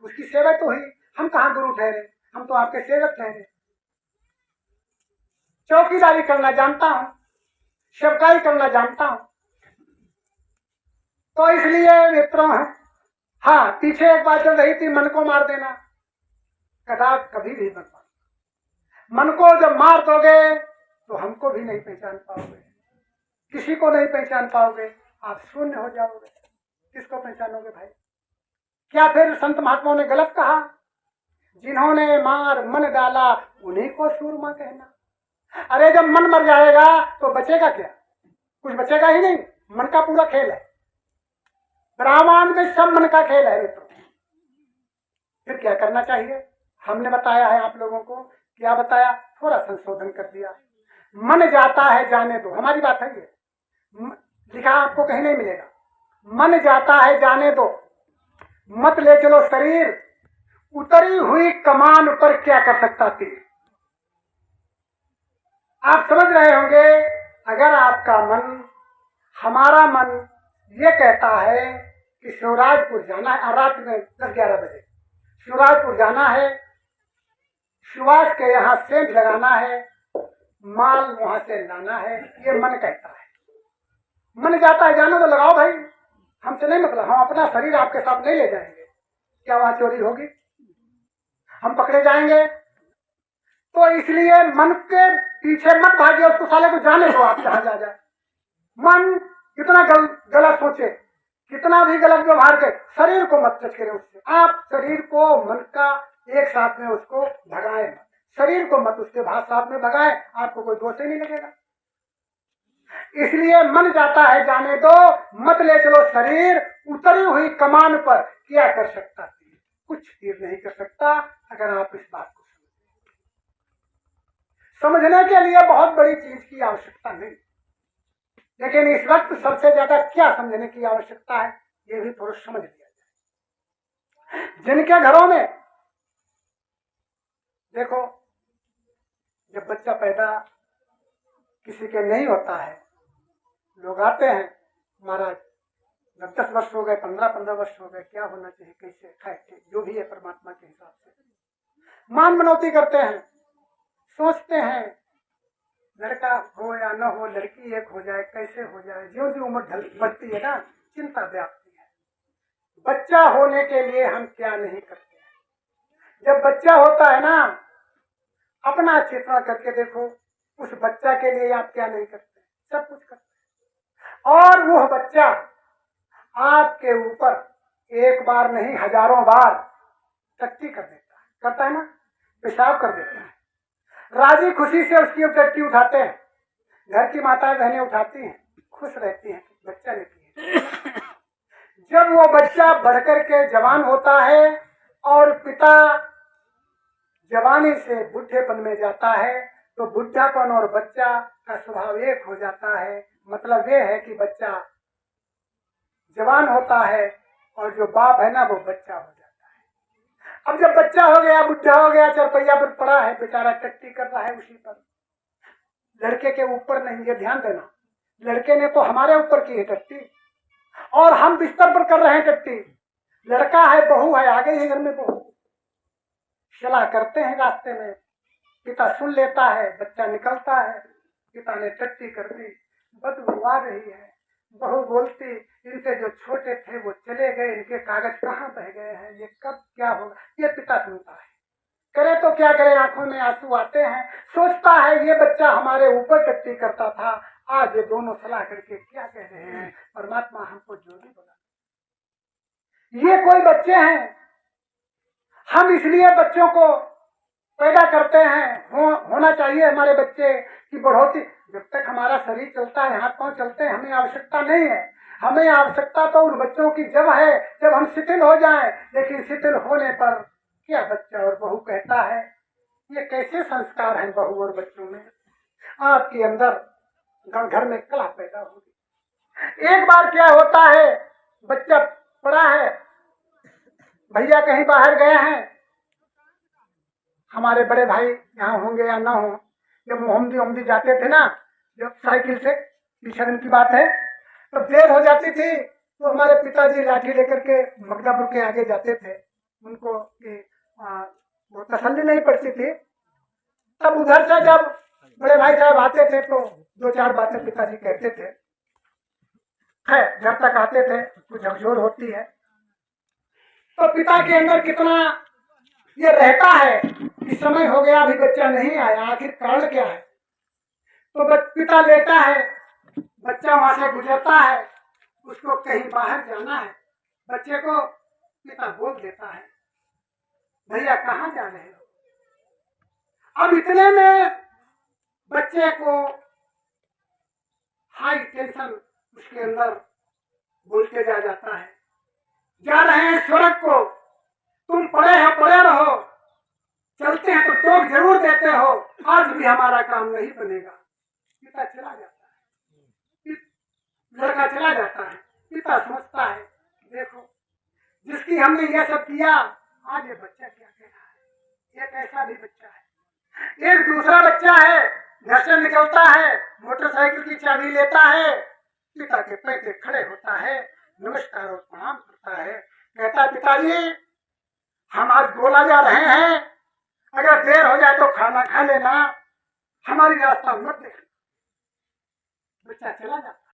उसकी सेवा तो हुई। हम कहाँ गुरु ठहरे, हम तो आपके सेवक ठहरे। चौकीदारी करना जानता हूं, सेवकाई करना जानता हूं। तो इसलिए मित्रों, हाँ, पीछे एक बात चल रही थी, मन को मार देना। कभी भी मत मार। मन को जब मार दोगे तो हमको भी नहीं पहचान पाओगे, किसी को नहीं पहचान पाओगे, आप शून्य हो जाओगे। किसको पहचानोगे भाई? क्या फिर संत महात्माओं ने गलत कहा? जिन्होंने मार मन डाला उन्हीं को सूरमा कहना। अरे जब मन मर जाएगा तो बचेगा क्या? कुछ बचेगा ही नहीं। मन का पूरा खेल है, ब्रह्मांड में सब मन का खेल है मित्रों। फिर क्या करना चाहिए? हमने बताया है आप लोगों को। क्या बताया? थोड़ा संशोधन कर दिया। मन जाता है जाने दो, हमारी बात है ये, लिखा आपको कहीं नहीं मिलेगा। मन जाता है जाने दो, मत ले चलो शरीर, उतरी हुई कमान पर क्या कर सकता थी। आप समझ रहे होंगे। अगर आपका मन, हमारा मन ये कहता है कि शिवराजपुर जाना है, रात में 10-11 बजे शिवराजपुर जाना है, सुभाष के यहाँ सेंध लगाना है, माल वहां से लाना है, ये मन कहता है। मन जाता है जाना तो लगाओ भाई, हमसे नहीं मतलब। हम अपना शरीर आपके साथ नहीं ले जाएंगे। क्या वहां चोरी होगी? हम पकड़े जाएंगे? तो इसलिए मन के पीछे मत भागिए, उसको साले को जाने दो, आप जहां जा जाए। मन कितना गलत सोचे, कितना भी गलत व्यवहार करे, शरीर को मत टच करें उससे। आप शरीर को मन का एक साथ में उसको भगाए मत, शरीर को मत उसके साथ में भगाए, आपको कोई दोष ही नहीं लगेगा। इसलिए मन जाता है जाने दो, मत ले चलो शरीर, उतरी हुई कमान पर क्या कर सकता है? कुछ तीर नहीं कर सकता। अगर आप इस बात को समझने के लिए बहुत बड़ी चीज की आवश्यकता नहीं, लेकिन इस वक्त सबसे ज्यादा क्या समझने की आवश्यकता है, ये भी थोड़ा समझ लिया जाए। जिनके घरों में देखो, जब बच्चा पैदा किसी के नहीं होता है, लोग आते हैं, महाराज जब 10 वर्ष हो गए, 15 वर्ष हो गए, क्या होना चाहिए, कैसे खाए, जो भी है परमात्मा के हिसाब से मान मनौती करते हैं, सोचते हैं लड़का हो या न हो, लड़की एक हो जाए, कैसे हो जाए। ज्यों ज्यों उम्र बढ़ती है ना, चिंता व्याप्ति है। बच्चा होने के लिए हम क्या नहीं करते हैं। जब बच्चा होता है ना, अपना चित्रण करके देखो, उस बच्चा के लिए आप क्या नहीं करते, सब कुछ करते हैं। और वह बच्चा आपके ऊपर एक बार नहीं, हजारों बार टट्टी कर देता है, करता है ना, पेशाब कर देता है। राजी खुशी से उसकी टट्टी उठाते हैं, घर की माताएं बहनें उठाती हैं, खुश रहती हैं, बच्चा ने की। जब वो बच्चा बढ़कर के जवान होता है और पिता जवानी से बुढ़ेपन में जाता है, तो बुढ़ापन और बच्चा का स्वभाव एक हो जाता है। मतलब ये है कि बच्चा जवान होता है और जो बाप है ना, वो बच्चा हो जाता है। अब जब बच्चा हो गया, बुढ़ा हो गया, चरपैया पर पड़ा है, बेचारा टट्टी कर रहा है उसी पर, लड़के के ऊपर नहीं। ये ध्यान देना, लड़के ने तो हमारे ऊपर की है टट्टी, और हम बिस्तर पर कर रहे हैं टट्टी। लड़का है, बहू है, आ गई है घर में बहू, सलाह करते हैं रास्ते में, पिता सुन लेता है, बच्चा निकलता है, पिता ने टट्टी कर दी, बदबू आ रही है, बहू बोलती, इनसे जो छोटे थे वो चले गए, इनके कागज कहाँ बह गए हैं, ये कब क्या होगा। ये पिता सुनता है, करे तो क्या करे, आंखों में आंसू आते हैं, सोचता है ये बच्चा हमारे ऊपर टट्टी करता था, आज ये दोनों सलाह करके क्या कह रहे हैं, परमात्मा हमको जो भी बोला। ये कोई बच्चे हैं, हम इसलिए बच्चों को पैदा करते हैं, होना चाहिए हमारे बच्चे की बढ़ोतरी। जब तक हमारा शरीर चलता है, हाथ पांव चलते हैं, हमें आवश्यकता नहीं है। हमें आवश्यकता तो उन बच्चों की जब है जब हम शिथिल हो जाएं। लेकिन शिथिल होने पर क्या बच्चा और बहू कहता है, ये कैसे संस्कार हैं बहू और बच्चों में। आपके अंदर घर में कला पैदा होगी। एक बार क्या होता है, बच्चा पड़ा है, भैया कहीं बाहर गए हैं, हमारे बड़े भाई यहाँ होंगे या ना हो, जब मोहम्मदी जाते थे ना, जब साइकिल से, पिछले दिन की बात है, तो देर हो जाती थी तो हमारे पिताजी लाठी लेकर के मगदापुर के आगे जाते थे। उनको कि वो तसल्ली नहीं पड़ती थी। तब उधर से जब बड़े भाई साहब आते थे तो दो चार बातें पिताजी कहते थे। है जब तक आते थे कुछ झकझोर होती है, तो पिता के अंदर कितना ये रहता है कि समय हो गया अभी बच्चा नहीं आया, आखिर कारण क्या है। तो पिता लेता है, बच्चा वहां से गुजरता है, उसको कहीं बाहर जाना है, बच्चे को पिता बोल देता है भैया कहाँ जा रहे हो। अब इतने में बच्चे को हाई टेंशन उसके अंदर बोलते जा जाता है, जा रहे हैं स्वर्ग को, तुम पड़े हो पड़े रहो, चलते हैं तो टोक जरूर देते हो, आज भी हमारा काम नहीं बनेगा। पिता चला जाता है, लड़का चला जाता है। पिता सोचता है देखो जिसकी हमने यह सब किया, आज ये बच्चा क्या कह रहा है। एक ऐसा भी बच्चा है, एक दूसरा बच्चा है, घर से निकलता है, मोटरसाइकिल की चाबी लेता है, पिता के पैर खड़े होता है, नमस्कार और प्रणाम करता है, कहता है पिताजी हम आज गोला जा रहे हैं, अगर देर हो जाए तो खाना खा लेना, हमारी रास्ता मत देखना। बच्चा चला जाता।